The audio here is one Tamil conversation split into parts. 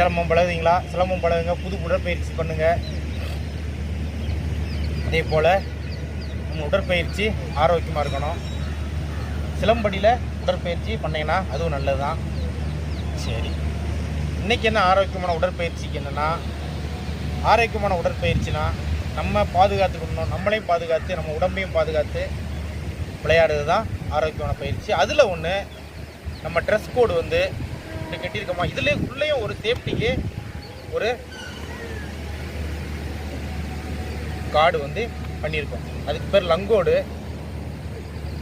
சிலம்பம் பழகுறீங்களா? சிலம்பம் பழகுங்க, புது உடற்பயிற்சி பண்ணுங்கள். அதே போல் நம்ம உடற்பயிற்சி ஆரோக்கியமாக இருக்கணும். சிலம்படியில் உடற்பயிற்சி பண்ணிங்கன்னா அதுவும் நல்லது தான். சரி, இன்றைக்கி என்ன ஆரோக்கியமான உடற்பயிற்சிக்கு என்னென்னா, ஆரோக்கியமான உடற்பயிற்சினா நம்ம பாதுகாத்துக்கணும், நம்மளையும் பாதுகாத்து நம்ம உடம்பையும் பாதுகாத்து விளையாடுறது தான் ஆரோக்கியமான பயிற்சி. அதில் ஒன்று நம்ம ட்ரெஸ் கோடு வந்து இப்படி கட்டியிருக்கோமா, இதில் உள்ளேயும் ஒரு சேஃப்டிக்கு ஒரு கார்டு வந்து பண்ணியிருக்கோம். அதுக்கு பேர் லங்கோடு.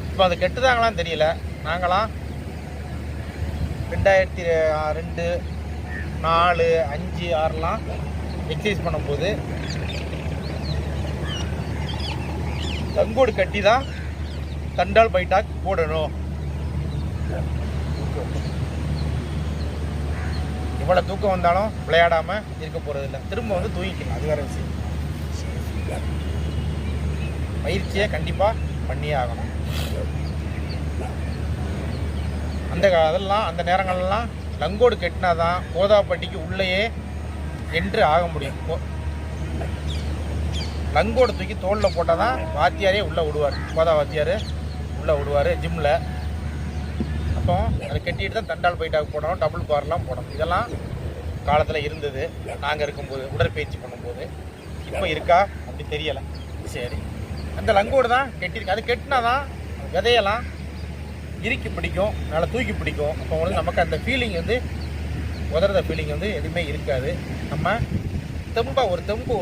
இப்போ அது கெட்டுதாங்களான்னு தெரியல. நாங்களாம் 2002, 4, 5, 6லாம் எக்ஸசைஸ் பண்ணும்போது லங்கோடு கட்டி தான் தண்டால் பைட்டாக் போடணும். எவ்வளோ தூக்கம் வந்தாலும் விளையாடாமல் இருக்க போகிறதில்ல. திரும்ப வந்து தூங்கிக்கலாம், அது வேறு விஷயம். பயிற்சியை கண்டிப்பாக பண்ணியே ஆகணும். அந்த நேரங்கள்லாம் லங்கோடு கட்டினா தான் கோதாப்பட்டிக்கு உள்ளேயே என்ட்ரு ஆக முடியும். லங்கோடு தூக்கி தோளில் போட்டால் தான் வாத்தியாரே உள்ளே விடுவார், கோதா வாத்தியார் உள்ளே விடுவார் ஜிம்மில். அப்போ அதை கட்டிட்டு தான் தண்டால் பைட்டாக போடணும், டபுள் பார்லாம் போடணும். இதெல்லாம் காலத்தில் இருந்தது நாங்கள் இருக்கும்போது, உடற்பயிற்சி பண்ணும்போது. இப்போ இருக்கா அப்படி தெரியலை. சரி, அந்த லங்கோடு தான் கட்டியிருக்கு. அது கட்டினா தான் விதையெல்லாம் இறுக்கி பிடிக்கும், நல்லா தூக்கி பிடிக்கும். அப்போ வந்து நமக்கு அந்த ஃபீலிங் வந்து உதறத ஃபீலிங் வந்து எதுவுமே இருக்காது. நம்ம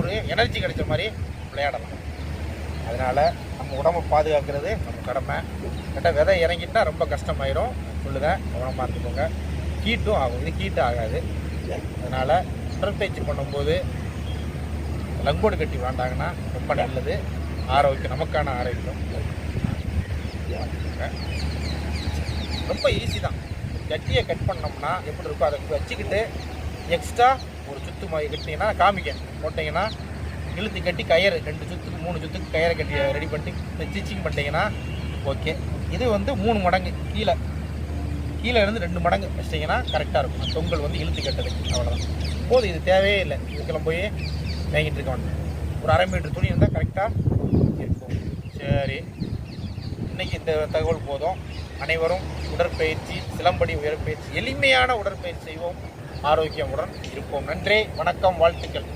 ஒரு எனர்ஜி கிடைச்ச மாதிரி விளையாடலாம். அதனால் நம்ம உடம்பை பாதுகாக்கிறது நம்ம கடமை. கிட்ட விதை இறங்கிட்டா ரொம்ப கஷ்டமாயிரும். சொல்லுங்கள், கவனமாக இருந்துக்கோங்க. ஹீட்டும் ஆகும், இது ஹீட்டு ஆகாது. அதனால் உடற்பயிற்சி பண்ணும்போது லங்கோடு கட்டி விளாண்டாங்கன்னா ரொம்ப நல்லது. ஆரோக்கியம், நமக்கான ஆரோக்கியம். ரொம்ப ஈஸி தான். கட்டியை கட் பண்ணோம்னா எப்படி இருக்கும் அதை வச்சுக்கிட்டு எக்ஸ்ட்ரா ஒரு சுத்து மாதிரி கட்டிங்கன்னா காமிக்க போட்டிங்கன்னா இழுத்து கட்டி கயிறு 2 சுத்துக்கு 3 சுத்துக்கு கயிறை கட்டி ரெடி பண்ணிட்டு ஸ்டிச்சிங் பண்ணிட்டீங்கன்னா ஓகே. இது வந்து 3 மடங்கு கீழே இருந்து 2 மடங்கு வச்சிட்டிங்கன்னா கரெக்டாக இருக்கும். தொங்கல் வந்து இழுத்து கட்டுறது அவ்வளோதான் போதும். இது தேவையே இல்லை. இதுக்கெல்லாம் போய் வாங்கிட்டு இருக்க வேண்டாம். ஒரு 1/2 மீட்டர் துணி இருந்தால் கரெக்டாக இருக்கும். சரி, இன்றைக்கி இந்த தகவல் போதும். அனைவரும் உடற்பயிற்சி, சிலம்படி உடற்பயிற்சி, எளிமையான உடற்பயிற்சி செய்வோம். ஆரோக்கியமுடன் இருப்போம். நன்றி, வணக்கம், வாழ்த்துக்கள்.